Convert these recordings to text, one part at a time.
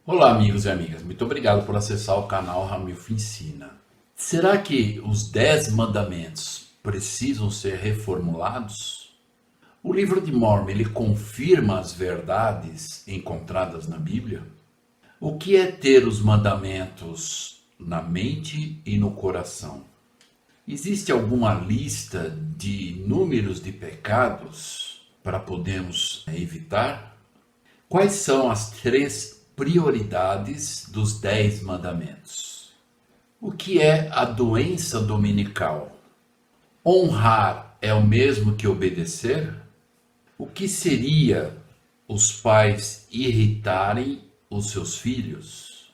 Olá, amigos e amigas. Muito obrigado por acessar o canal Ramilf Ensina. Será que os 10 mandamentos precisam ser reformulados? O livro de Mormon, ele confirma as verdades encontradas na Bíblia? O que é ter os mandamentos na mente e no coração? Existe alguma lista de números de pecados para podermos evitar? Quais são as 3 prioridades dos 10 mandamentos? O que é a doença dominical? Honrar é o mesmo que obedecer? O que seria os pais irritarem os seus filhos?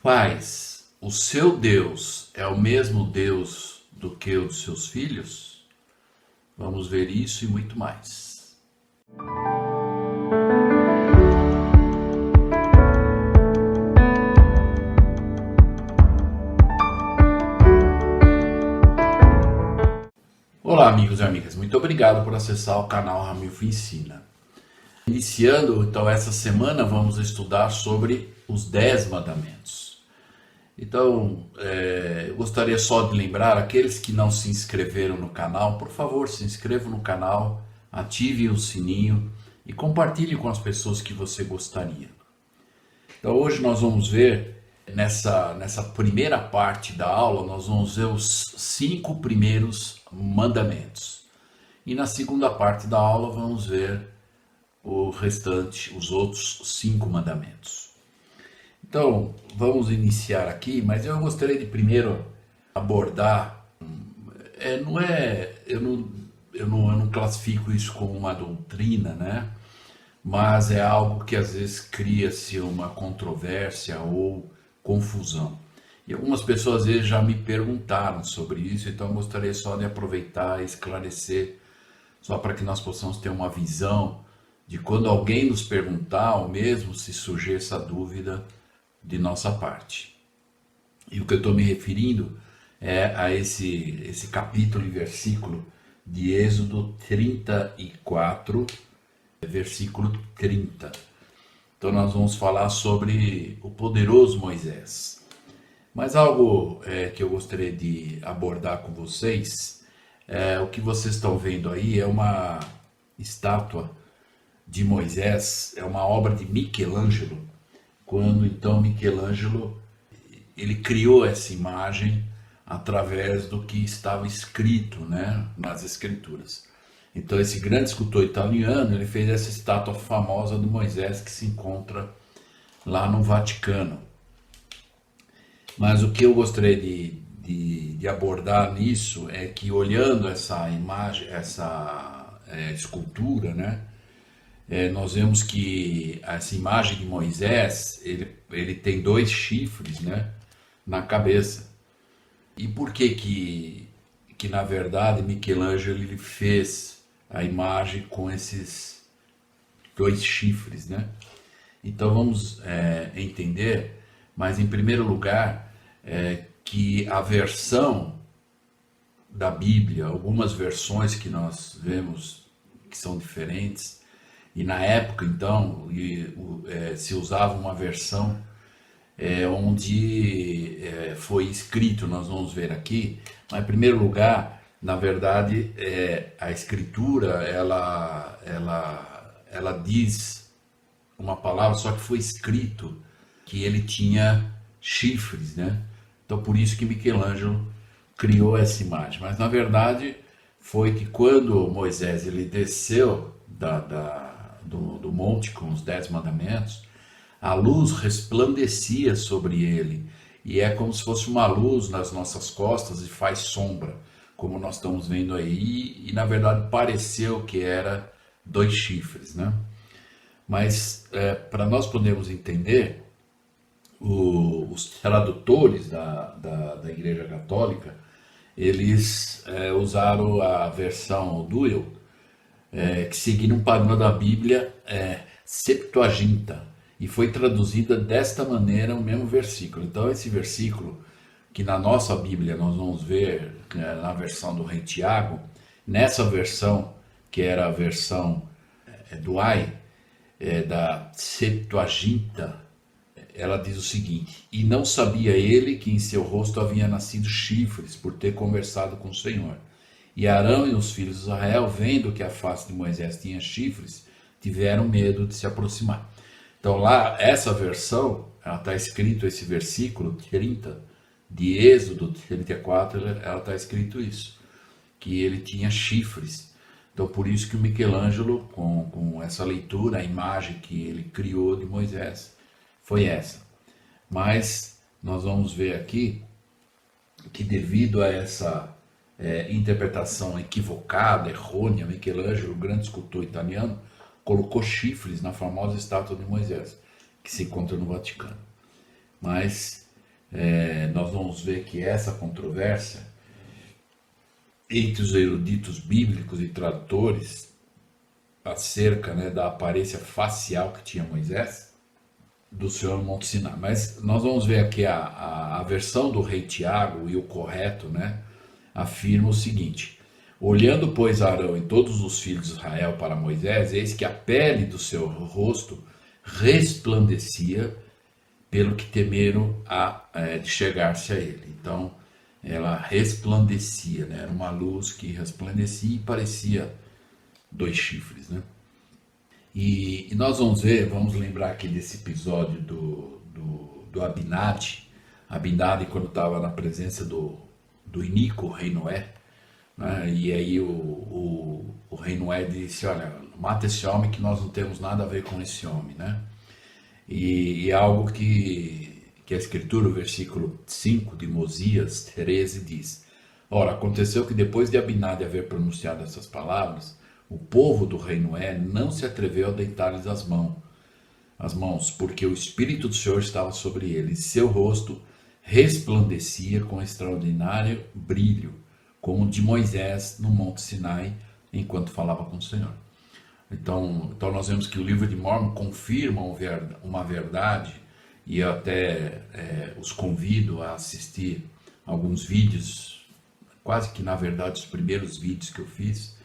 Pais, o seu Deus é o mesmo Deus do que o dos seus filhos? Vamos ver isso e muito mais. Olá, amigos e amigas, muito obrigado por acessar o canal Ramilf Ensina. Iniciando então essa semana, vamos estudar sobre os 10 mandamentos. Então, eu gostaria só de lembrar aqueles que não se inscreveram no canal, por favor, se inscrevam no canal, ativem o sininho e compartilhe com as pessoas que você gostaria. Então, hoje nós vamos ver, nessa primeira parte da aula, nós vamos ver os 5 primeiros mandamentos. E na segunda parte da aula vamos ver o restante, os outros 5 mandamentos. Então, vamos iniciar aqui, mas eu gostaria de primeiro abordar, eu não classifico isso como uma doutrina, né? Mas é algo que às vezes cria-se uma controvérsia ou confusão. E algumas pessoas às vezes já me perguntaram sobre isso, então eu gostaria só de aproveitar e esclarecer, só para que nós possamos ter uma visão de quando alguém nos perguntar, ou mesmo se surgir essa dúvida de nossa parte. E o que eu estou me referindo é a esse capítulo e versículo de Êxodo 34, versículo 30. Então nós vamos falar sobre o poderoso Moisés. Mas algo que eu gostaria de abordar com vocês, o que vocês estão vendo aí é uma estátua de Moisés, é uma obra de Michelangelo, quando então Michelangelo ele criou essa imagem através do que estava escrito, né, nas escrituras. Então esse grande escultor italiano, ele fez essa estátua famosa do Moisés que se encontra lá no Vaticano. Mas o que eu gostaria de abordar nisso é que, olhando essa imagem, essa escultura, né, nós vemos que essa imagem de Moisés, ele tem 2 chifres, né, na cabeça. E por que na verdade Michelangelo ele fez a imagem com esses 2 chifres, né? Então vamos entender, mas em primeiro lugar, que a versão da Bíblia, algumas versões que nós vemos que são diferentes, e na época então se usava uma versão onde foi escrito, nós vamos ver aqui, mas em primeiro lugar, na verdade, a escritura ela diz uma palavra, só que foi escrito que ele tinha chifres, né? Então por isso que Michelangelo criou essa imagem. Mas na verdade foi que quando Moisés ele desceu do monte com os 10 mandamentos, a luz resplandecia sobre ele, e é como se fosse uma luz nas nossas costas e faz sombra, como nós estamos vendo aí, e na verdade pareceu que era 2 chifres, né? Mas para nós podermos entender, os tradutores da Igreja Católica, eles usaram a versão Duel, que seguiram um padrão da Bíblia Septuaginta, e foi traduzida desta maneira o mesmo versículo. Então esse versículo, que na nossa Bíblia nós vamos ver na versão do rei Tiago, nessa versão, que era a versão do Ai, da Septuaginta, ela diz o seguinte: e não sabia ele que em seu rosto havia nascido chifres, por ter conversado com o Senhor. E Arão e os filhos de Israel, vendo que a face de Moisés tinha chifres, tiveram medo de se aproximar. Então lá, essa versão, ela está escrito, esse versículo 30 de Êxodo 34, ela está escrito isso, que ele tinha chifres. Então por isso que o Michelangelo, com essa leitura, a imagem que ele criou de Moisés, foi essa. Mas nós vamos ver aqui que devido a essa interpretação equivocada, errônea, Michelangelo, o grande escultor italiano, colocou chifres na famosa estátua de Moisés, que se encontra no Vaticano. Mas nós vamos ver que essa controvérsia entre os eruditos bíblicos e tradutores acerca, da aparência facial que tinha Moisés, do Senhor no Monte Sinai. Mas nós vamos ver aqui a versão do rei Tiago, e o correto, afirma o seguinte: olhando, pois, Arão e todos os filhos de Israel para Moisés, eis que a pele do seu rosto resplandecia, pelo que temeram de chegar-se a ele. Então, ela resplandecia, era uma luz que resplandecia e parecia dois chifres, E nós vamos lembrar aqui desse episódio do Abinadi. Abinadi, quando estava na presença do iníquo rei Noé, e aí o rei Noé disse: olha, mata esse homem, que nós não temos nada a ver com esse homem, E é algo que a escritura, o versículo 5 de Mosias 13 diz: ora, aconteceu que depois de Abinadi haver pronunciado essas palavras, o povo do rei Noé não se atreveu a deitar-lhes as mãos, porque o Espírito do Senhor estava sobre ele, e seu rosto resplandecia com extraordinário brilho, como o de Moisés no Monte Sinai, enquanto falava com o Senhor. Então nós vemos que o livro de Mórmon confirma uma verdade, e eu até os convido a assistir alguns vídeos, quase que na verdade os primeiros vídeos que eu fiz,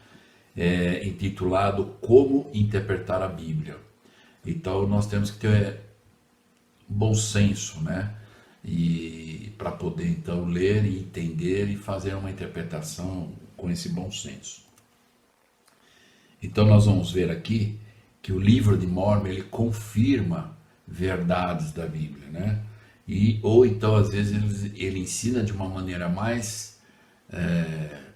intitulado Como Interpretar a Bíblia. Então nós temos que ter bom senso, e para poder então ler e entender e fazer uma interpretação com esse bom senso. Então nós vamos ver aqui que o livro de Mórmon ele confirma verdades da Bíblia, ou então às vezes ele ensina de uma maneira mais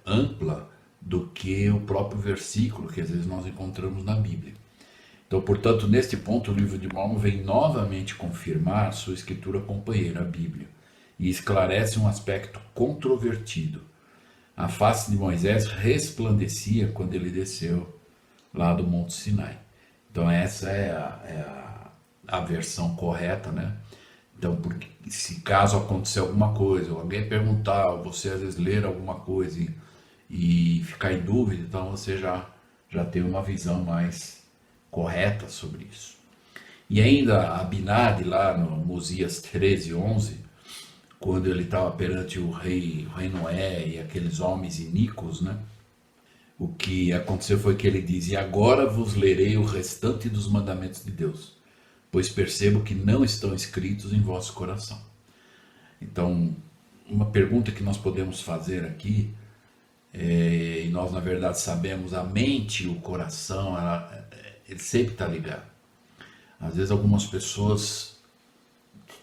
ampla do que o próprio versículo que às vezes nós encontramos na Bíblia. Então, portanto, neste ponto, o livro de Mórmon vem novamente confirmar sua escritura companheira, a Bíblia, e esclarece um aspecto controvertido. A face de Moisés resplandecia quando ele desceu lá do Monte Sinai. Então, essa é a versão correta, Então, porque, se caso acontecer alguma coisa, ou alguém perguntar, ou você às vezes ler alguma coisa e ficar em dúvida, então você já tem uma visão mais correta sobre isso. E ainda Abinadi, lá no Mosias 13:11, quando ele estava perante o rei Noé e aqueles homens iníquos, o que aconteceu foi que ele diz: e agora vos lerei o restante dos mandamentos de Deus, pois percebo que não estão escritos em vosso coração. Então, uma pergunta que nós podemos fazer aqui, e nós na verdade sabemos, a mente e o coração, ele sempre está ligado. Às vezes algumas pessoas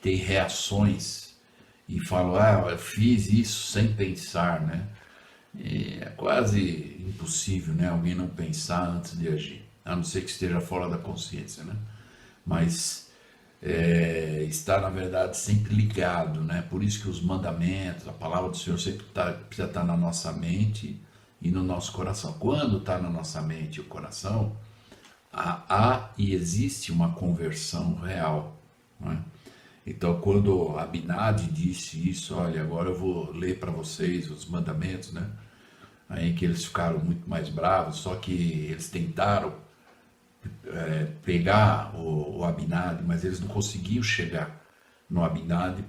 têm reações e falam: eu fiz isso sem pensar, E é quase impossível, alguém não pensar antes de agir, a não ser que esteja fora da consciência, Mas está na verdade sempre ligado, Por isso que os mandamentos, a palavra do Senhor sempre precisa estar na nossa mente e no nosso coração. Quando está na nossa mente e o coração, há e existe uma conversão real, Então, quando Abinadi disse isso: olha, agora eu vou ler para vocês os mandamentos, aí que eles ficaram muito mais bravos, só que eles tentaram pegar o Abinadi, mas eles não conseguiam chegar no Abinadi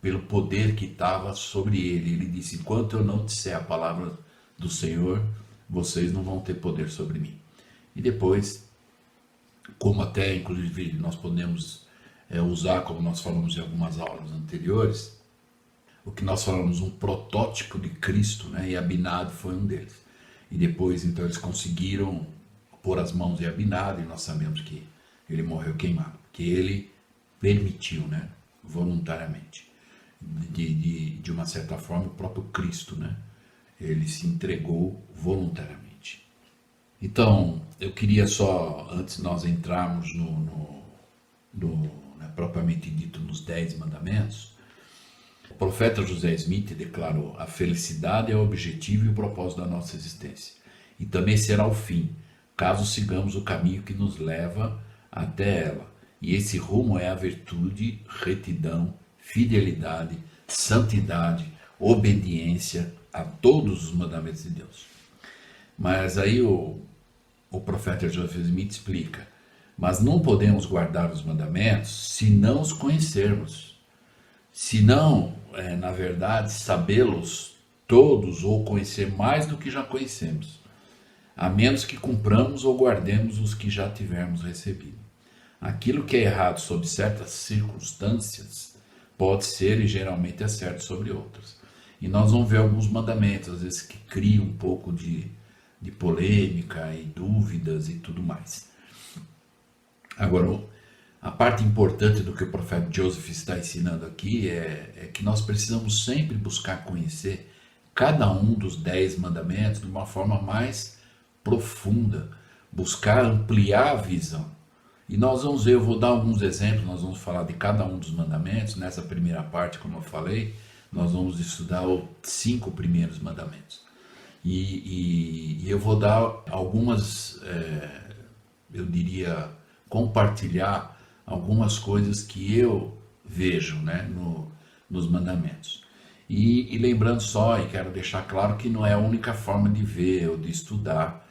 pelo poder que estava sobre ele. Ele disse: enquanto eu não disser a palavra do Senhor, vocês não vão ter poder sobre mim. E depois, como até inclusive nós podemos usar, como nós falamos em algumas aulas anteriores, o que nós falamos, um protótipo de Cristo, né? E Abinadi foi um deles. E depois, então, eles conseguiram pôr as mãos em Abinadi, e nós sabemos que ele morreu queimado, que ele permitiu, né? Voluntariamente. De uma certa forma, o próprio Cristo, né? Ele se entregou voluntariamente. Então, eu queria só, antes de nós entrarmos né, propriamente dito nos 10 mandamentos, o profeta José Smith declarou: a felicidade é o objetivo e o propósito da nossa existência, e também será o fim, caso sigamos o caminho que nos leva até ela. E esse rumo é a virtude, retidão, fidelidade, santidade, obediência a todos os mandamentos de Deus. Mas aí o profeta Joseph Smith explica: mas não podemos guardar os mandamentos se não os conhecermos, se não, na verdade, sabê-los todos ou conhecer mais do que já conhecemos, a menos que cumpramos ou guardemos os que já tivermos recebido. Aquilo que é errado sob certas circunstâncias pode ser e geralmente é certo sobre outras. E nós vamos ver alguns mandamentos, às vezes, que criam um pouco de polêmica e dúvidas e tudo mais. Agora, a parte importante do que o profeta Joseph está ensinando aqui é que nós precisamos sempre buscar conhecer cada um dos 10 mandamentos de uma forma mais profunda, buscar ampliar a visão. E nós vamos ver, eu vou dar alguns exemplos, nós vamos falar de cada um dos mandamentos. Nessa primeira parte, como eu falei, nós vamos estudar os 5 primeiros mandamentos. E eu vou dar algumas, eu diria, compartilhar algumas coisas que eu vejo, né, nos mandamentos. E lembrando só, e quero deixar claro que não é a única forma de ver ou de estudar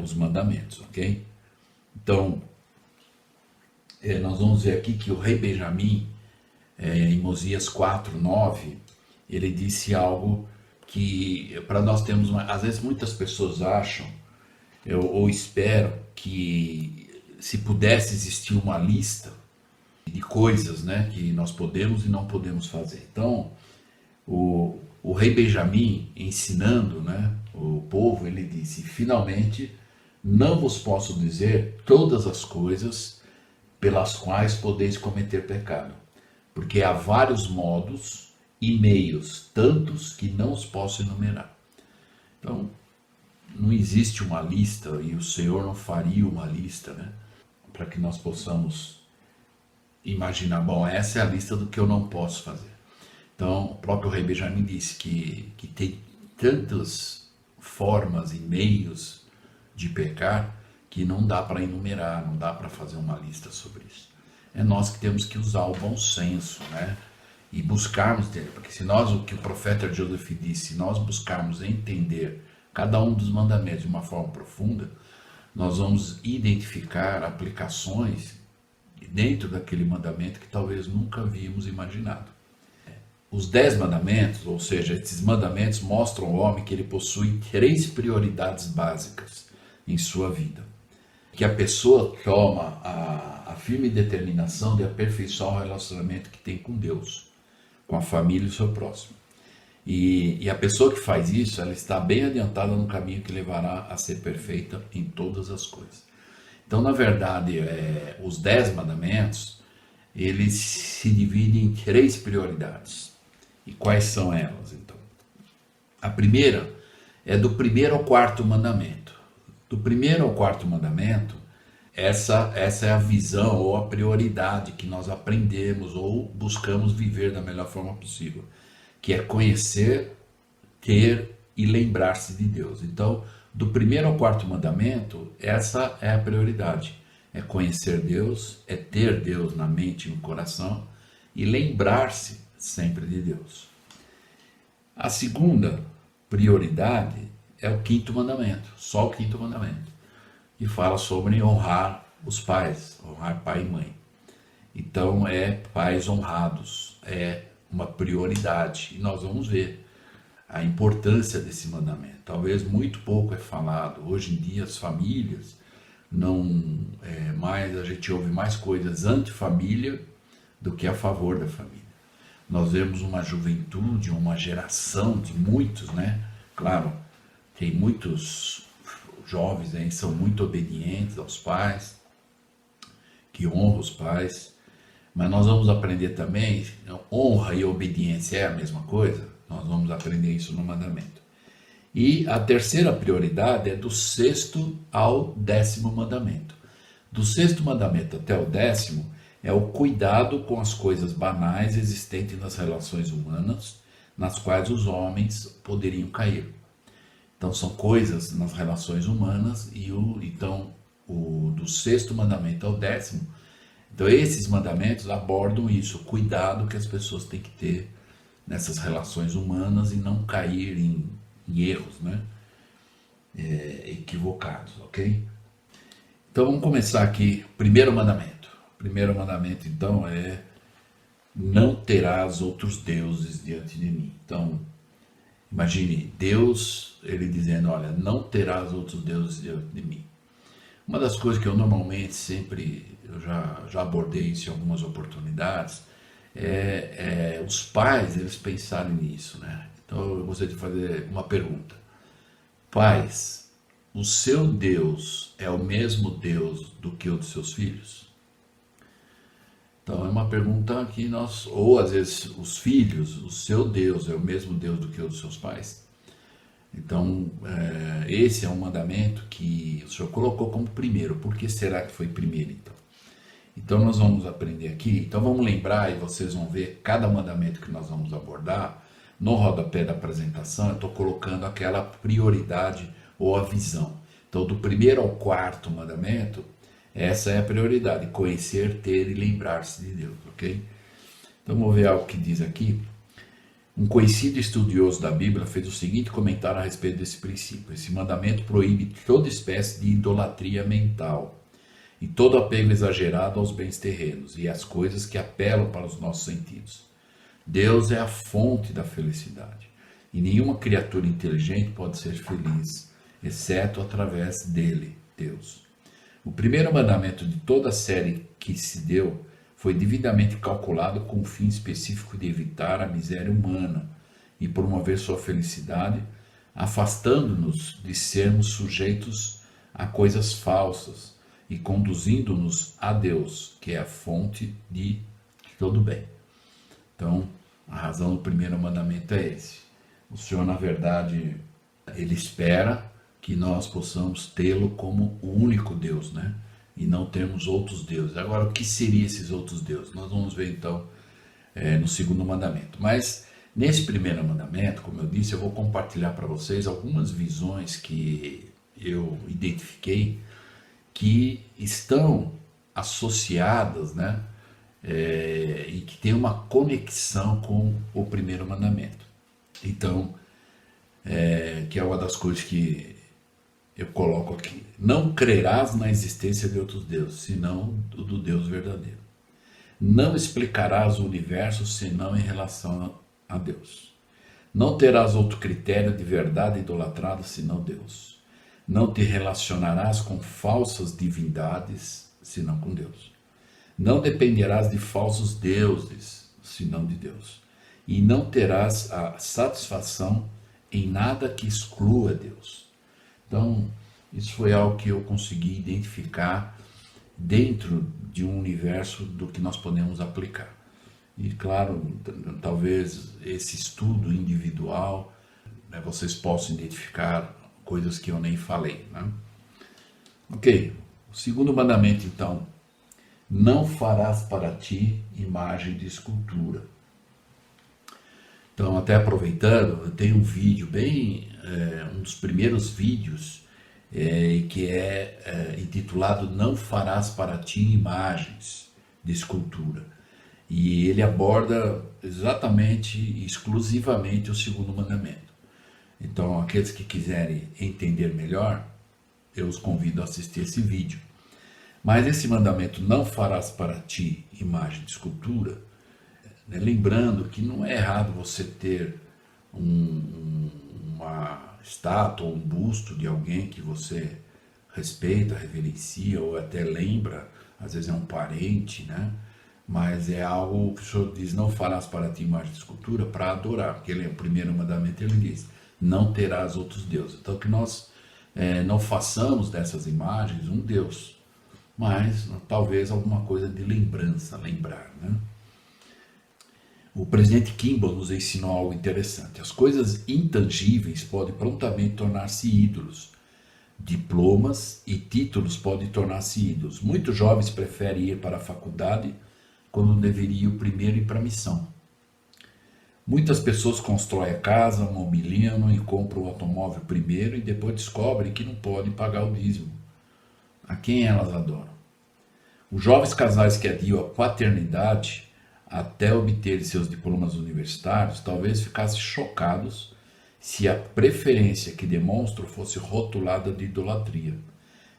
os mandamentos, ok? Então, nós vamos ver aqui que o rei Benjamim, em Osias 4:9, ele disse algo que para nós temos, às vezes muitas pessoas acham, ou esperam, que se pudesse existir uma lista de coisas, né, que nós podemos e não podemos fazer. Então, o rei Benjamim, ensinando, né, o povo, ele disse: finalmente, não vos posso dizer todas as coisas pelas quais podeis cometer pecado, porque há vários modos e meios, tantos que não os posso enumerar. Então, não existe uma lista, e o Senhor não faria uma lista, né, para que nós possamos imaginar, bom, essa é a lista do que eu não posso fazer. Então, o próprio rei Benjamim disse que tem tantas formas e meios de pecar que não dá para enumerar, não dá para fazer uma lista sobre isso. É nós que temos que usar o bom senso, né? E buscarmos entender, porque se nós, o que o profeta Joseph disse, se nós buscarmos entender cada um dos mandamentos de uma forma profunda, nós vamos identificar aplicações dentro daquele mandamento que talvez nunca havíamos imaginado. Os 10 mandamentos, ou seja, esses mandamentos mostram ao homem que ele possui 3 prioridades básicas em sua vida. Que a pessoa toma a firme determinação de aperfeiçoar o relacionamento que tem com Deus, com a família e o seu próximo. E a pessoa que faz isso, ela está bem adiantada no caminho que levará a ser perfeita em todas as coisas. Então, na verdade, os 10 mandamentos, eles se dividem em 3 prioridades. E quais são elas, então? A primeira é do 1º ao 4º mandamento. Do 1º ao 4º mandamento, essa é a visão ou a prioridade que nós aprendemos ou buscamos viver da melhor forma possível, que é conhecer, ter e lembrar-se de Deus. Então, do 1º ao 4º mandamento, essa é a prioridade. É conhecer Deus, é ter Deus na mente e no coração e lembrar-se sempre de Deus. A segunda prioridade é o 5º mandamento, só o 5º mandamento, que fala sobre honrar os pais, honrar pai e mãe. Então, pais honrados, é uma prioridade, e nós vamos ver a importância desse mandamento. Talvez muito pouco é falado. Hoje em dia as famílias, não mais a gente ouve mais coisas anti-família do que a favor da família. Nós vemos uma juventude, uma geração de muitos, né? Claro, tem muitos jovens aí que são muito obedientes aos pais, que honram os pais, mas nós vamos aprender também, honra e obediência é a mesma coisa, nós vamos aprender isso no mandamento. E a terceira prioridade é do 6º ao 10º mandamento. Do 6º mandamento até o 10º é o cuidado com as coisas banais existentes nas relações humanas, nas quais os homens poderiam cair. Então são coisas nas relações humanas e do 6º mandamento ao 10º. Então esses mandamentos abordam isso, o cuidado que as pessoas têm que ter nessas relações humanas e não cair em erros, né? Equivocados, ok? Então vamos começar aqui, primeiro mandamento. O primeiro mandamento então é: não terás outros deuses diante de mim. Então, imagine Deus, ele dizendo, olha, não terás outros deuses diante de mim. Uma das coisas que eu normalmente eu já abordei isso em algumas oportunidades, os pais, eles pensarem nisso, né? Então eu gostaria de fazer uma pergunta. Pais, o seu Deus é o mesmo Deus do que o dos seus filhos? Então é uma pergunta que ou às vezes os filhos, o seu Deus é o mesmo Deus do que o dos seus pais? Então esse é um mandamento que o Senhor colocou como primeiro. Por que será que foi primeiro então? Então nós vamos aprender aqui, então vamos lembrar e vocês vão ver cada mandamento que nós vamos abordar, no rodapé da apresentação eu estou colocando aquela prioridade ou a visão. Então do primeiro ao 4º mandamento, essa é a prioridade, conhecer, ter e lembrar-se de Deus, ok? Então vamos ver algo que diz aqui. Um conhecido estudioso da Bíblia fez o seguinte comentário a respeito desse princípio: esse mandamento proíbe toda espécie de idolatria mental e todo apego exagerado aos bens terrenos e às coisas que apelam para os nossos sentidos. Deus é a fonte da felicidade e nenhuma criatura inteligente pode ser feliz, exceto através dele, Deus. O primeiro mandamento de toda a série que se deu foi devidamente calculado com o fim específico de evitar a miséria humana e promover sua felicidade, afastando-nos de sermos sujeitos a coisas falsas e conduzindo-nos a Deus, que é a fonte de todo bem. Então, a razão do primeiro mandamento é esse. O Senhor, na verdade, Ele espera que nós possamos tê-lo como o único Deus, né? E não termos outros deuses. Agora, o que seriam esses outros deuses? Nós vamos ver então no segundo mandamento. Mas nesse primeiro mandamento, como eu disse, eu vou compartilhar para vocês algumas visões que eu identifiquei que estão associadas, né? E que tem uma conexão com o primeiro mandamento. Então, que é uma das coisas que eu coloco aqui: não crerás na existência de outros deuses, senão do Deus verdadeiro. Não explicarás o universo senão em relação a Deus. Não terás outro critério de verdade idolatrado senão Deus. Não te relacionarás com falsas divindades senão com Deus. Não dependerás de falsos deuses senão de Deus. E não terás a satisfação em nada que exclua Deus. Então, isso foi algo que eu consegui identificar dentro de um universo do que nós podemos aplicar. E claro, talvez esse estudo individual, né, vocês possam identificar coisas que eu nem falei, né? Ok, o segundo mandamento então: não farás para ti imagem de escultura. Então, até aproveitando, eu tenho um vídeo um dos primeiros vídeos, que é intitulado Não farás para ti imagens de escultura. E ele aborda exatamente, exclusivamente o segundo mandamento. Então, aqueles que quiserem entender melhor, eu os convido a assistir esse vídeo. Mas esse mandamento, não farás para ti imagem de escultura, né, lembrando que não é errado você ter uma estátua ou um busto de alguém que você respeita, reverencia ou até lembra, às vezes é um parente, né? Mas é algo que o Senhor diz, não farás para ti imagem de escultura para adorar, porque ele é o primeiro mandamento, ele diz, não terás outros deuses. Então que nós não façamos dessas imagens um Deus, mas talvez alguma coisa de lembrança, lembrar, né? O presidente Kimball nos ensinou algo interessante. As coisas intangíveis podem prontamente tornar-se ídolos. Diplomas e títulos podem tornar-se ídolos. Muitos jovens preferem ir para a faculdade quando deveriam primeiro ir para a missão. Muitas pessoas constroem a casa, mobiliam e compram o automóvel primeiro e depois descobrem que não podem pagar o dízimo. A quem elas adoram? Os jovens casais que adiam a paternidade até obter seus diplomas universitários talvez ficassem chocados se a preferência que demonstram fosse rotulada de idolatria.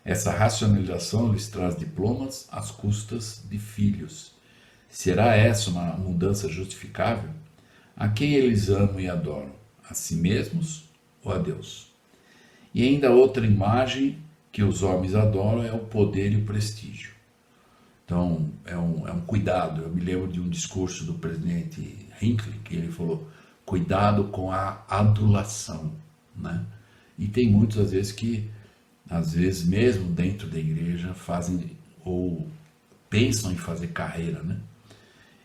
Essa racionalização lhes traz diplomas às custas de filhos. Será essa uma mudança justificável? A quem eles amam e adoram? A si mesmos ou a Deus? E ainda outra imagem que os homens adoram é o poder e o prestígio. Então, é um cuidado. Eu me lembro de um discurso do presidente Hinckley, que ele falou, cuidado com a adulação, né? E tem muitos, às vezes, que, às vezes, mesmo dentro da igreja, fazem ou pensam em fazer carreira, né?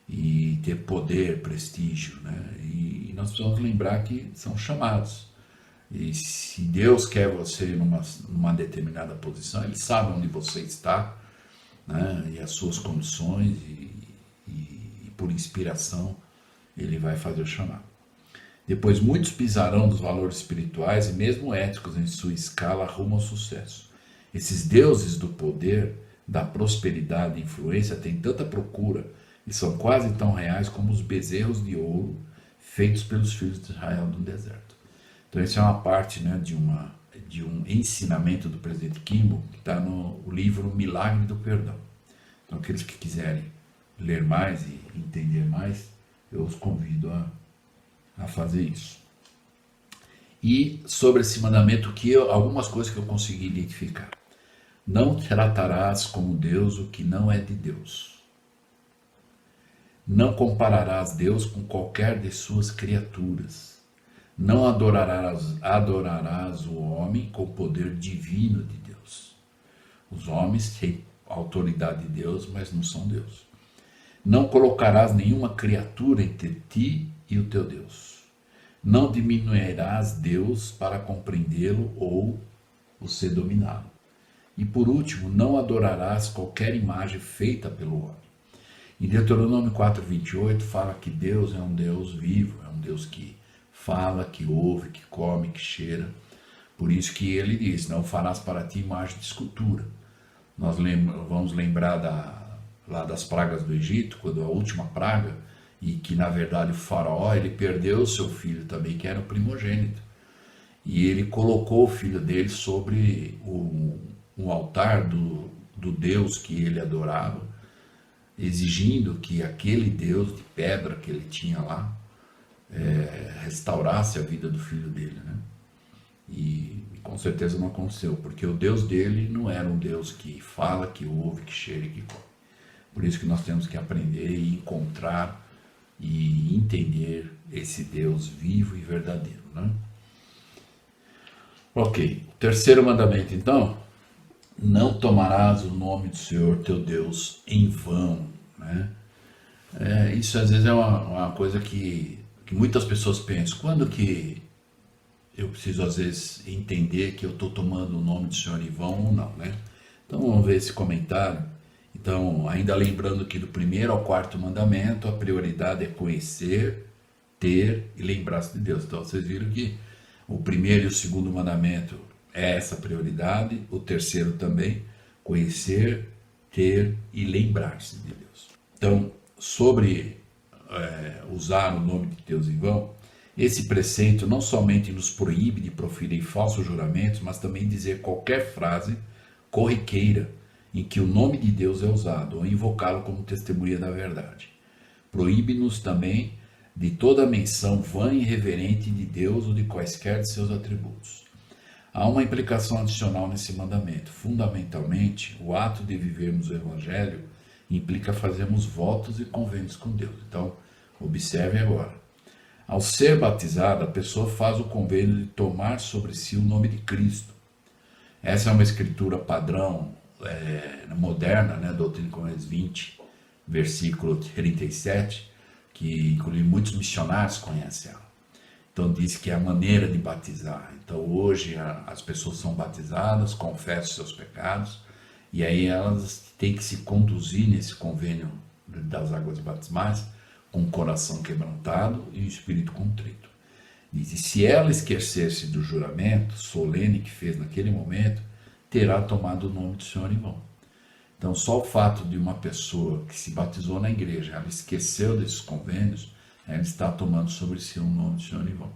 E ter poder, prestígio, né? E nós precisamos lembrar que são chamados. E se Deus quer você numa determinada posição, Ele sabe onde você está, né? E as suas condições, e por inspiração, Ele vai fazer o chamado. Depois, muitos pisarão dos valores espirituais e mesmo éticos em sua escala rumo ao sucesso. Esses deuses do poder, da prosperidade e influência têm tanta procura e são quase tão reais como os bezerros de ouro feitos pelos filhos de Israel no deserto. Então, isso é uma parte, né, de um ensinamento do presidente Kimball, que está no livro Milagre do Perdão. Então, aqueles que quiserem ler mais e entender mais, eu os convido a fazer isso. E sobre esse mandamento, algumas coisas que eu consegui identificar. Não tratarás como Deus o que não é de Deus. Não compararás Deus com qualquer de suas criaturas. Não adorarás o homem com o poder divino de Deus. Os homens têm a autoridade de Deus, mas não são Deus. Não colocarás nenhuma criatura entre ti e o teu Deus. Não diminuirás Deus para compreendê-lo ou você dominá-lo. E por último, não adorarás qualquer imagem feita pelo homem. Em Deuteronômio 4:28 fala que Deus é um Deus vivo, é um Deus que fala, que ouve, que come, que cheira. Por isso que ele diz, não farás para ti imagem de escultura. Nós vamos lembrar lá das pragas do Egito, quando a última praga, e que na verdade o faraó, ele perdeu o seu filho também, que era o primogênito. E ele colocou o filho dele sobre um altar do Deus que ele adorava, exigindo que aquele Deus de pedra que ele tinha lá restaurasse a vida do filho dele, né? E com certeza não aconteceu, porque o Deus dele não era um Deus que fala, que ouve, que cheira e que come. Por isso que nós temos que aprender e encontrar e entender esse Deus vivo e verdadeiro, né? Ok, terceiro mandamento então, não tomarás o nome do Senhor teu Deus em vão, né? Isso às vezes é uma coisa que muitas pessoas pensam, quando que eu preciso às vezes entender que eu estou tomando o nome do Senhor em vão ou não, né? Então vamos ver esse comentário. Então, ainda lembrando que do primeiro ao quarto mandamento, a prioridade é conhecer, ter e lembrar-se de Deus. Então vocês viram que o primeiro e o segundo mandamento é essa prioridade, o terceiro também, conhecer, ter e lembrar-se de Deus. Então, sobre usar o nome de Deus em vão, esse preceito não somente nos proíbe de proferir falsos juramentos, mas também dizer qualquer frase corriqueira em que o nome de Deus é usado, ou invocá-lo como testemunha da verdade. Proíbe-nos também de toda menção vã e irreverente de Deus ou de quaisquer de seus atributos. Há uma implicação adicional nesse mandamento. Fundamentalmente, o ato de vivermos o Evangelho implica fazermos votos e convênios com Deus. Então, observe agora. Ao ser batizada, a pessoa faz o convênio de tomar sobre si o nome de Cristo. Essa é uma escritura padrão moderna, né? Doutrina e Convênios 20, versículo 37, que inclusive muitos missionários conhecem ela. Então diz que é a maneira de batizar. Então hoje as pessoas são batizadas, confessam seus pecados, e aí elas têm que se conduzir nesse convênio das águas batismais com o coração quebrantado e o espírito contrito. Diz, e se ela esquecer-se do juramento solene que fez naquele momento, terá tomado o nome do Senhor em vão. Então só o fato de uma pessoa que se batizou na igreja, ela esqueceu desses convênios, ela está tomando sobre si o nome do Senhor em vão.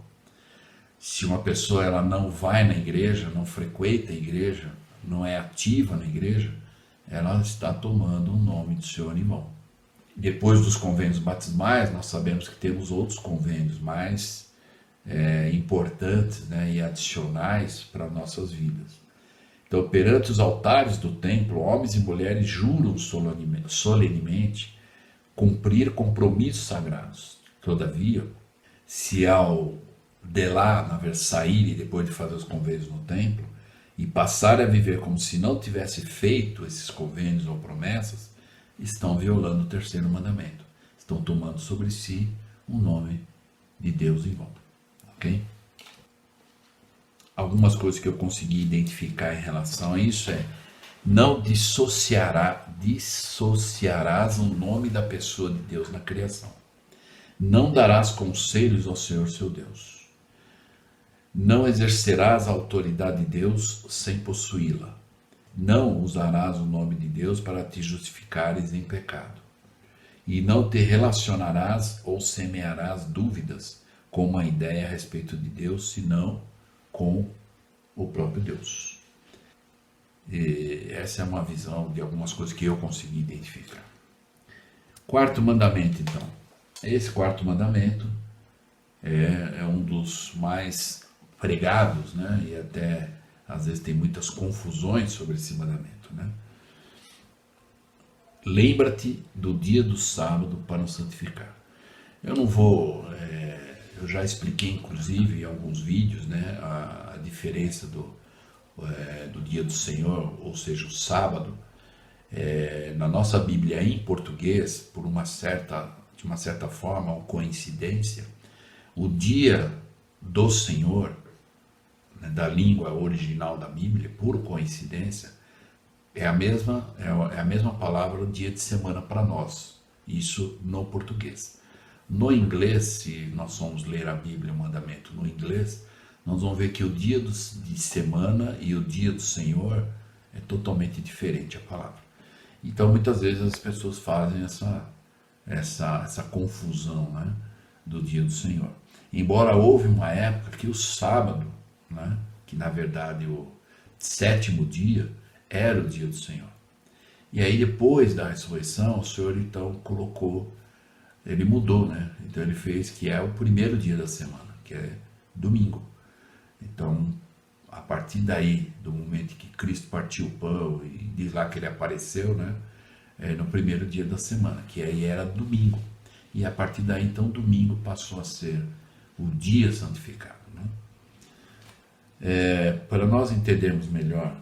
Se uma pessoa ela não vai na igreja, não frequenta a igreja, não é ativa na igreja, ela está tomando o nome do Senhor em vão. Depois dos convênios batismais, nós sabemos que temos outros convênios mais importantes, né, e adicionais para nossas vidas. Então, perante os altares do templo, homens e mulheres juram solenemente cumprir compromissos sagrados. Todavia, se ao de lá, na verdade, saírem depois de fazer os convênios no templo e passarem a viver como se não tivesse feito esses convênios ou promessas, estão violando o terceiro mandamento. Estão tomando sobre si o nome de Deus em vão. Ok? Algumas coisas que eu consegui identificar em relação a isso não dissociarás o nome da pessoa de Deus na criação. Não darás conselhos ao Senhor seu Deus. Não exercerás a autoridade de Deus sem possuí-la. Não usarás o nome de Deus para te justificares em pecado. E não te relacionarás ou semearás dúvidas com uma ideia a respeito de Deus, senão com o próprio Deus. E essa é uma visão de algumas coisas que eu consegui identificar. Quarto mandamento, então. Esse quarto mandamento é um dos mais pregados, né? E até às vezes tem muitas confusões sobre esse mandamento, né? Lembra-te do dia do sábado para o santificar. Eu não vou, eu já expliquei inclusive em alguns vídeos, né, a diferença do dia do Senhor, ou seja, o sábado. Na nossa Bíblia em português, de uma certa forma, ou coincidência, o dia do Senhor, né, da língua original da Bíblia, por coincidência, é a mesma palavra dia de semana para nós, isso no português. No inglês, se nós formos ler a Bíblia, o mandamento no inglês, nós vamos ver que o dia de semana e o dia do Senhor é totalmente diferente a palavra. Então muitas vezes as pessoas fazem essa confusão, né, do dia do Senhor. Embora houve uma época que o sábado, né, que na verdade o sétimo dia, era o dia do Senhor. E aí depois da ressurreição, o Senhor então ele mudou, né? Então ele fez que é o primeiro dia da semana, que é domingo. Então, a partir daí, do momento que Cristo partiu o pão e diz lá que ele apareceu, né? No primeiro dia da semana, que aí era domingo. E a partir daí, então, domingo passou a ser o dia santificado, né? Para nós entendermos melhor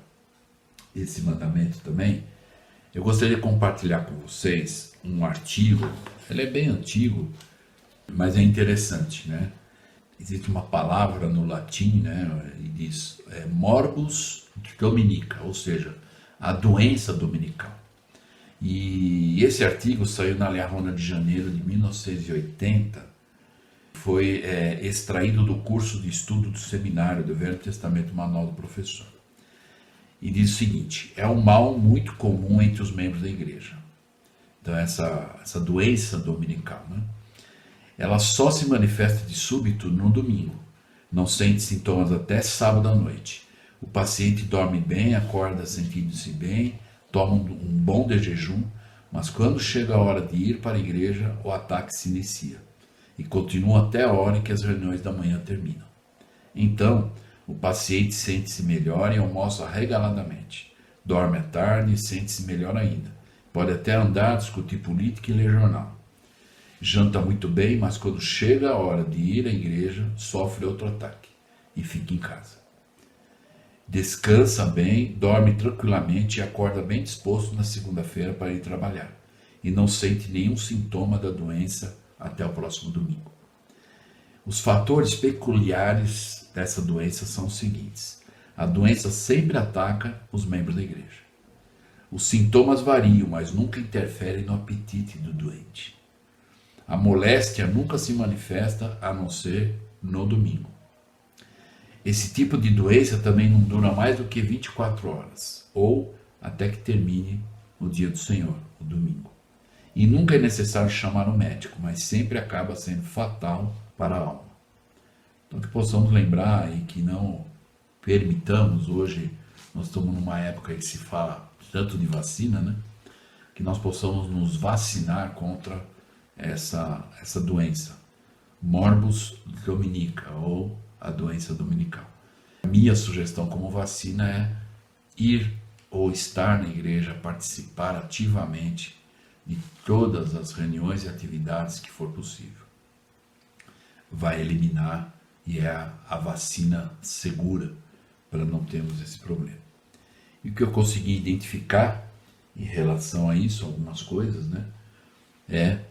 esse mandamento também, eu gostaria de compartilhar com vocês um artigo. Ele é bem antigo, mas é interessante, né? Existe uma palavra no latim, né? E diz morbus dominica, ou seja, a doença dominical. E esse artigo saiu na Le Ronde de janeiro de 1980, foi extraído do curso de estudo do seminário do Velho Testamento Manual do Professor. E diz o seguinte: é um mal muito comum entre os membros da igreja. Então essa doença dominical, né? Ela só se manifesta de súbito no domingo. Não sente sintomas até sábado à noite. O paciente dorme bem, acorda sentindo-se bem, toma um bom de jejum, mas quando chega a hora de ir para a igreja, o ataque se inicia e continua até a hora em que as reuniões da manhã terminam. Então, O paciente sente-se melhor e almoça regaladamente. Dorme à tarde e sente-se melhor ainda. Pode até andar, discutir política e ler jornal. Janta muito bem, mas quando chega a hora de ir à igreja, sofre outro ataque e fica em casa. Descansa bem, dorme tranquilamente e acorda bem disposto na segunda-feira para ir trabalhar. E não sente nenhum sintoma da doença até o próximo domingo. Os fatores peculiares dessa doença são os seguintes. A doença sempre ataca os membros da igreja. Os sintomas variam, mas nunca interferem no apetite do doente. A moléstia nunca se manifesta a não ser no domingo. Esse tipo de doença também não dura mais do que 24 horas, ou até que termine o dia do Senhor, o domingo. E nunca é necessário chamar o médico, mas sempre acaba sendo fatal para a alma. Então que possamos lembrar e que não permitamos, hoje nós estamos numa época que se fala tanto de vacina, né? Que nós possamos nos vacinar contra essa doença, morbus dominica, ou a doença dominical. A minha sugestão como vacina é ir ou estar na igreja, participar ativamente de todas as reuniões e atividades que for possível. Vai eliminar e é a vacina segura para não termos esse problema. E o que eu consegui identificar em relação a isso, algumas coisas, né?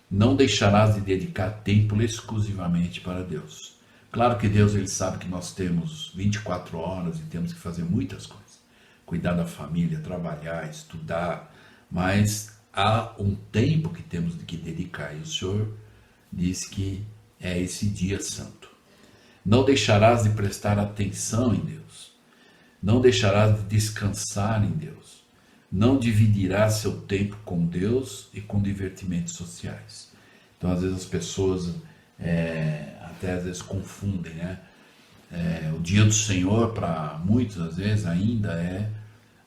Não deixarás de dedicar tempo exclusivamente para Deus. Claro que Deus ele sabe que nós temos 24 horas e temos que fazer muitas coisas. Cuidar da família, trabalhar, estudar, mas há um tempo que temos que dedicar. E o Senhor diz que é esse dia santo. Não deixarás de prestar atenção em Deus. Não deixarás de descansar em Deus. Não dividirás seu tempo com Deus e com divertimentos sociais. Então, às vezes, as pessoas até às vezes confundem, né? O dia do Senhor, para muitos, às vezes, ainda é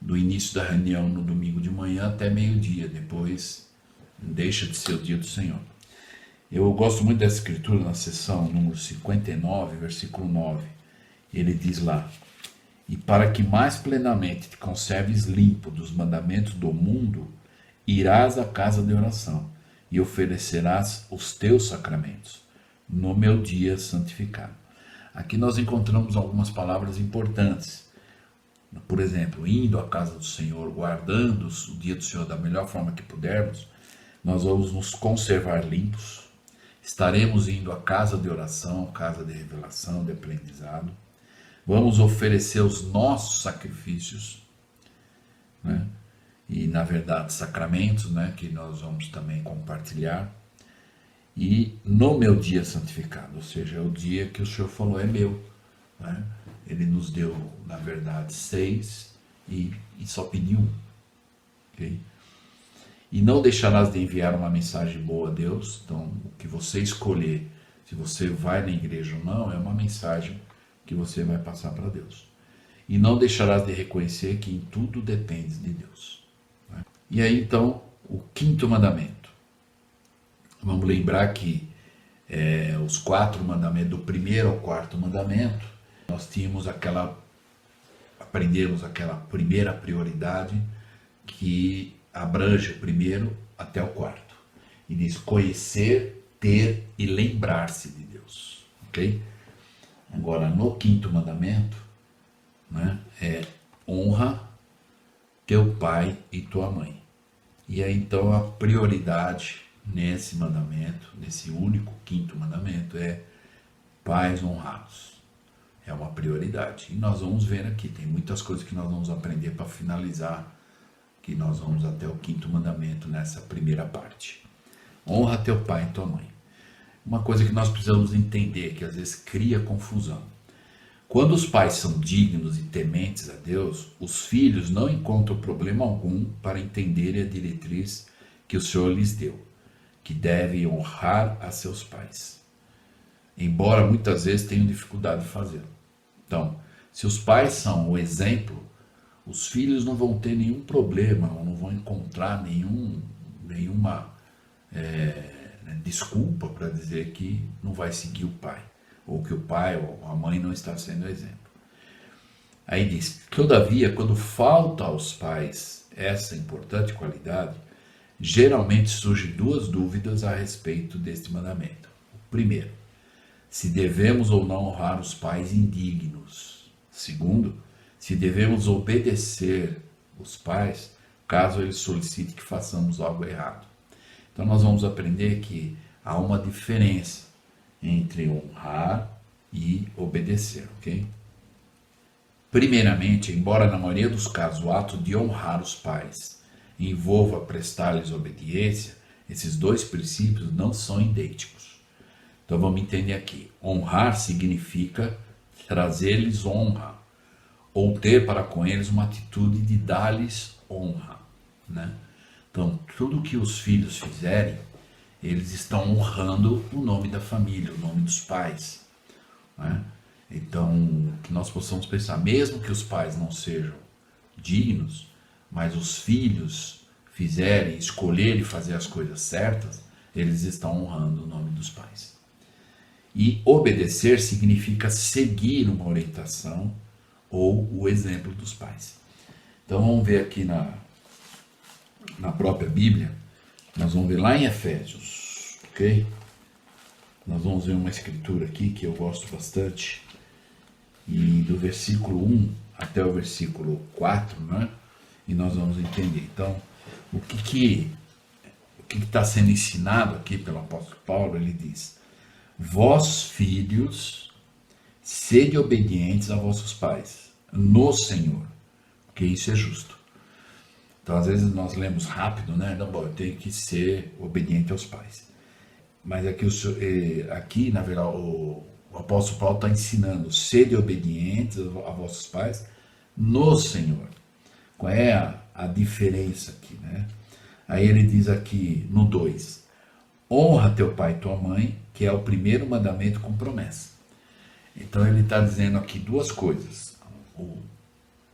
do início da reunião no domingo de manhã até meio-dia. Depois, deixa de ser o dia do Senhor. Eu gosto muito dessa escritura na seção número 59, versículo 9. Ele diz lá: e para que mais plenamente te conserves limpo dos mandamentos do mundo, irás à casa de oração e oferecerás os teus sacramentos no meu dia santificado. Aqui nós encontramos algumas palavras importantes. Por exemplo, indo à casa do Senhor, guardando o dia do Senhor da melhor forma que pudermos, nós vamos nos conservar limpos. Estaremos indo à casa de oração, casa de revelação, de aprendizado. Vamos oferecer os nossos sacrifícios, né? E, na verdade, sacramentos, né? Que nós vamos também compartilhar. E no meu dia santificado, ou seja, é o dia que o Senhor falou, é meu, né? Ele nos deu, na verdade, 6 e só pediu 1. Okay? E não deixarás de enviar uma mensagem boa a Deus. Então, o que você escolher, se você vai na igreja ou não, é uma mensagem que você vai passar para Deus. E não deixarás de reconhecer que em tudo dependes de Deus. Né? E aí, então, o 5º mandamento. Vamos lembrar que os 4 mandamentos, do 1º ao 4º mandamento, nós tínhamos aprendemos aquela primeira prioridade que abrange o 1º até o 4º. E diz conhecer, ter e lembrar-se de Deus. Ok? Agora, no 5º mandamento, né, honra teu pai e tua mãe. E aí, então, a prioridade nesse mandamento, nesse único 5º mandamento, é pais honrados. É uma prioridade. E nós vamos ver aqui, tem muitas coisas que nós vamos aprender para finalizar, que nós vamos até o 5º mandamento nessa primeira parte. Honra teu pai e tua mãe. Uma coisa que nós precisamos entender, que às vezes cria confusão. Quando os pais são dignos e tementes a Deus, os filhos não encontram problema algum para entenderem a diretriz que o Senhor lhes deu, que devem honrar a seus pais, embora muitas vezes tenham dificuldade de fazê-lo. Então, se os pais são o exemplo, os filhos não vão ter nenhum problema, ou não vão encontrar nenhuma desculpa para dizer que não vai seguir o pai, ou que o pai ou a mãe não está sendo exemplo. Aí diz: todavia, quando falta aos pais essa importante qualidade, geralmente surgem duas dúvidas a respeito deste mandamento. Primeiro, se devemos ou não honrar os pais indignos. Segundo, se devemos obedecer os pais caso eles solicitem que façamos algo errado. Então nós vamos aprender que há uma diferença entre honrar e obedecer, ok? Primeiramente, embora na maioria dos casos o ato de honrar os pais envolva prestar-lhes obediência, esses dois princípios não são idênticos. Então vamos entender aqui. Honrar significa trazer-lhes honra, ou ter para com eles uma atitude de dar-lhes honra, né? Então, tudo que os filhos fizerem, eles estão honrando o nome da família, o nome dos pais, né? Então, que nós possamos pensar, mesmo que os pais não sejam dignos, mas os filhos fizerem, escolherem fazer as coisas certas, eles estão honrando o nome dos pais. E obedecer significa seguir uma orientação ou o exemplo dos pais. Então vamos ver aqui na própria Bíblia, nós vamos ver lá em Efésios, ok? Nós vamos ver uma escritura aqui que eu gosto bastante, e do versículo 1 até o versículo 4, né? E nós vamos entender. Então, o que está sendo ensinado aqui pelo apóstolo Paulo? Ele diz: vós, filhos, sede obedientes a vossos pais, no Senhor, porque isso é justo. Então, às vezes nós lemos rápido, né? Não, bom, eu tenho que ser obediente aos pais. Mas aqui, na verdade, o apóstolo Paulo está ensinando: sede obedientes a vossos pais no Senhor. Qual é a diferença aqui, né? Aí ele diz aqui no 2: honra teu pai e tua mãe, que é o primeiro mandamento com promessa. Então ele está dizendo aqui duas coisas.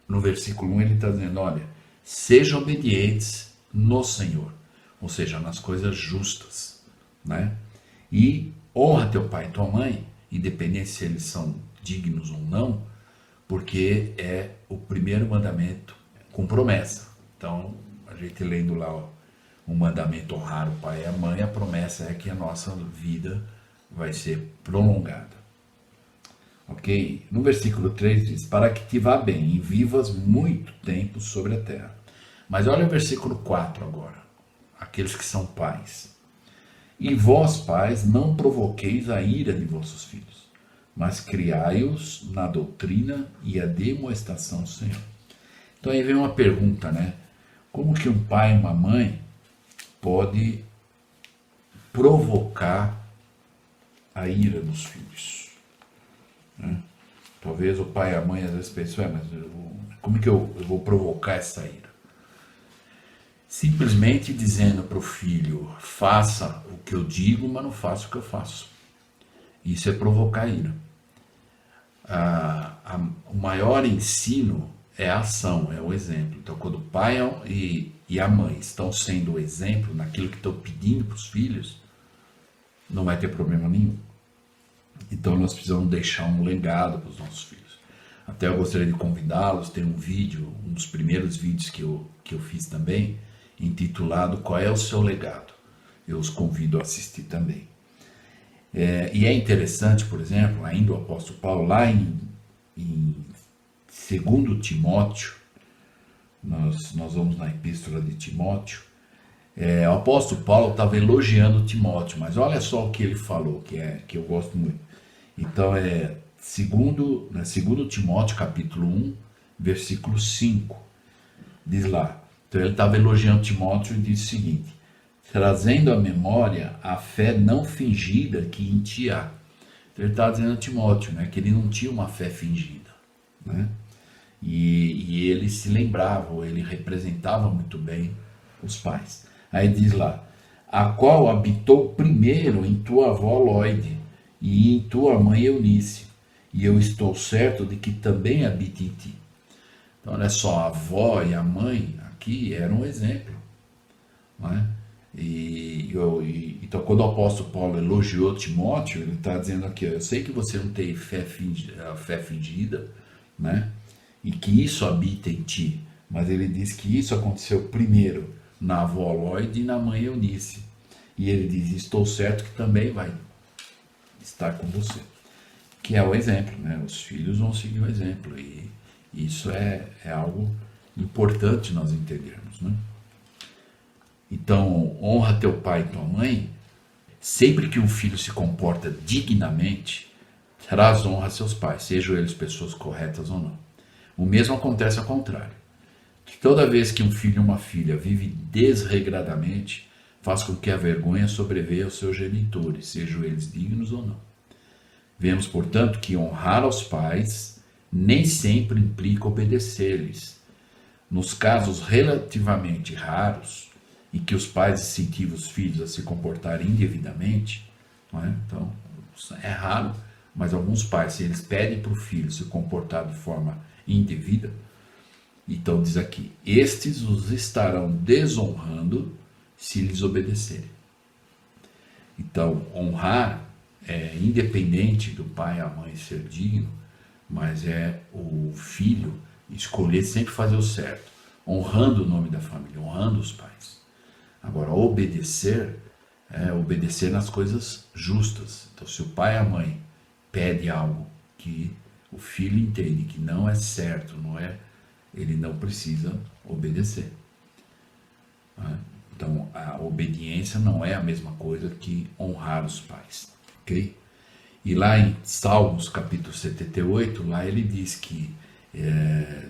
No versículo 1 ele está dizendo: olha, sejam obedientes no Senhor, ou seja, nas coisas justas, né? E honra teu pai e tua mãe, independente se eles são dignos ou não, porque é o primeiro mandamento com promessa. Então, a gente lendo lá o mandamento honrar o pai e a mãe, a promessa é que a nossa vida vai ser prolongada. Ok? No versículo 3 diz: para que te vá bem e vivas muito tempo sobre a terra. Mas olha o versículo 4 agora, aqueles que são pais. E vós, pais, não provoqueis a ira de vossos filhos, mas criai-os na doutrina e a demonstração do Senhor. Então aí vem uma pergunta, né? Como que um pai e uma mãe pode provocar a ira dos filhos, né? Talvez o pai e a mãe às vezes pensam: mas como que eu vou provocar essa ira? Simplesmente dizendo para o filho: faça o que eu digo, mas não faça o que eu faço. Isso é provocar ira. O maior ensino é a ação, é o exemplo. Então, quando o pai e a mãe estão sendo o exemplo naquilo que estão pedindo para os filhos, não vai ter problema nenhum. Então, nós precisamos deixar um legado para os nossos filhos. Até eu gostaria de convidá-los, tem um vídeo, um dos primeiros vídeos que eu fiz também, intitulado Qual é o seu legado? Eu os convido a assistir também. E é interessante, por exemplo, ainda o apóstolo Paulo, lá em 2 Timóteo, nós vamos na epístola de Timóteo, o apóstolo Paulo estava elogiando Timóteo, mas olha só o que ele falou, que eu gosto muito. Então, 2 Timóteo, capítulo 1, versículo 5, diz lá. Então ele estava elogiando Timóteo e disse o seguinte: trazendo à memória a fé não fingida que em ti há. Então ele estava dizendo a Timóteo, né, que ele não tinha uma fé fingida, né? E ele se lembrava, ou ele representava muito bem os pais. Aí diz lá: a qual habitou primeiro em tua avó Lóide e em tua mãe Eunice, e eu estou certo de que também habita em ti. Então olha só, a avó e a mãe aqui eram um exemplo, não é? Então quando o apóstolo Paulo elogiou Timóteo, ele está dizendo aqui: eu sei que você não tem fé fingida, né? e que isso habita em ti. Mas ele diz que isso aconteceu primeiro na avó Lloyd e na mãe Eunice. E ele diz, estou certo que também vai estar com você. Que é o exemplo, né? Os filhos vão seguir o exemplo. E isso é algo importante nós entendermos, né? Então, honra teu pai e tua mãe. Sempre que um filho se comporta dignamente, traz honra a seus pais, sejam eles pessoas corretas ou não. O mesmo acontece ao contrário. Que toda vez que um filho ou uma filha vive desregradamente, faz com que a vergonha sobreveia aos seus genitores, sejam eles dignos ou não. Vemos, portanto, que honrar aos pais nem sempre implica obedecer-lhes. Nos casos relativamente raros, em que os pais incentivam os filhos a se comportarem indevidamente, não é? Então, é raro, mas alguns pais, se eles pedem para o filho se comportar de forma indevida, então diz aqui, estes os estarão desonrando se lhes obedecerem. Então, honrar é independente do pai e a mãe ser digno, mas é o filho escolher sempre fazer o certo, honrando o nome da família, honrando os pais. Agora, obedecer é obedecer nas coisas justas. Então, se o pai e a mãe pedem algo que o filho entende que não é certo, não é, ele não precisa obedecer. Então, a obediência não é a mesma coisa que honrar os pais, ok? E lá em Salmos, capítulo 78, lá ele diz que,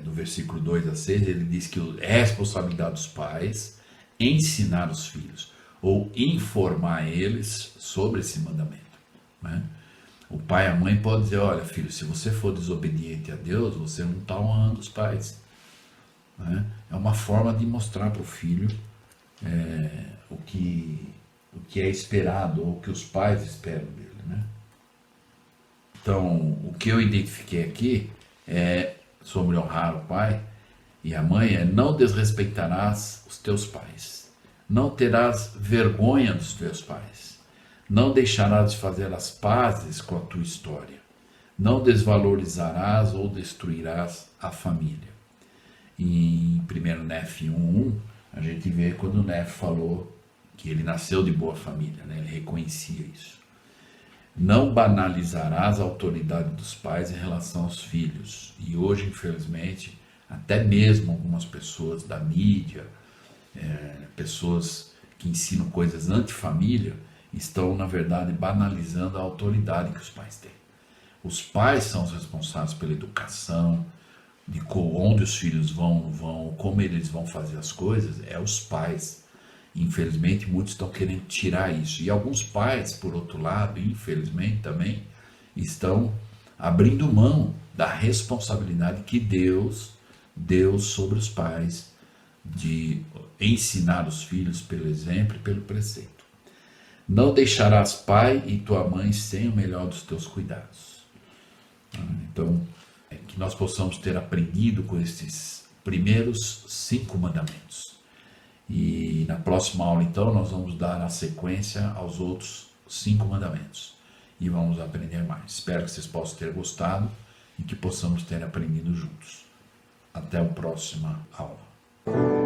do versículo 2 a 6, ele diz que é responsabilidade dos pais ensinar os filhos, ou informar eles sobre esse mandamento, né? O pai e a mãe podem dizer, olha filho, se você for desobediente a Deus, você não está honrando os pais, né? É uma forma de mostrar para o filho o que é esperado, ou o que os pais esperam dele, né? Então, o que eu identifiquei aqui sobre honrar o pai e a mãe não desrespeitarás os teus pais, não terás vergonha dos teus pais, não deixarás de fazer as pazes com a tua história, não desvalorizarás ou destruirás a família. E em 1 Nef 1:1, a gente vê quando o Nef falou que ele nasceu de boa família, né? Ele reconhecia isso. Não banalizarás a autoridade dos pais em relação aos filhos. E hoje, infelizmente, até mesmo algumas pessoas da mídia, pessoas que ensinam coisas anti-família, estão, na verdade, banalizando a autoridade que os pais têm. Os pais são os responsáveis pela educação, de onde os filhos vão, como eles vão fazer as coisas, é os pais. Infelizmente, muitos estão querendo tirar isso. E alguns pais, por outro lado, infelizmente também, estão abrindo mão da responsabilidade que Deus deu sobre os pais de ensinar os filhos pelo exemplo e pelo preceito. Não deixarás pai e tua mãe sem o melhor dos teus cuidados. Então, que nós possamos ter aprendido com esses primeiros 5 mandamentos. E na próxima aula, então, nós vamos dar a sequência aos outros 5 mandamentos. E vamos aprender mais. Espero que vocês possam ter gostado e que possamos ter aprendido juntos. Até a próxima aula.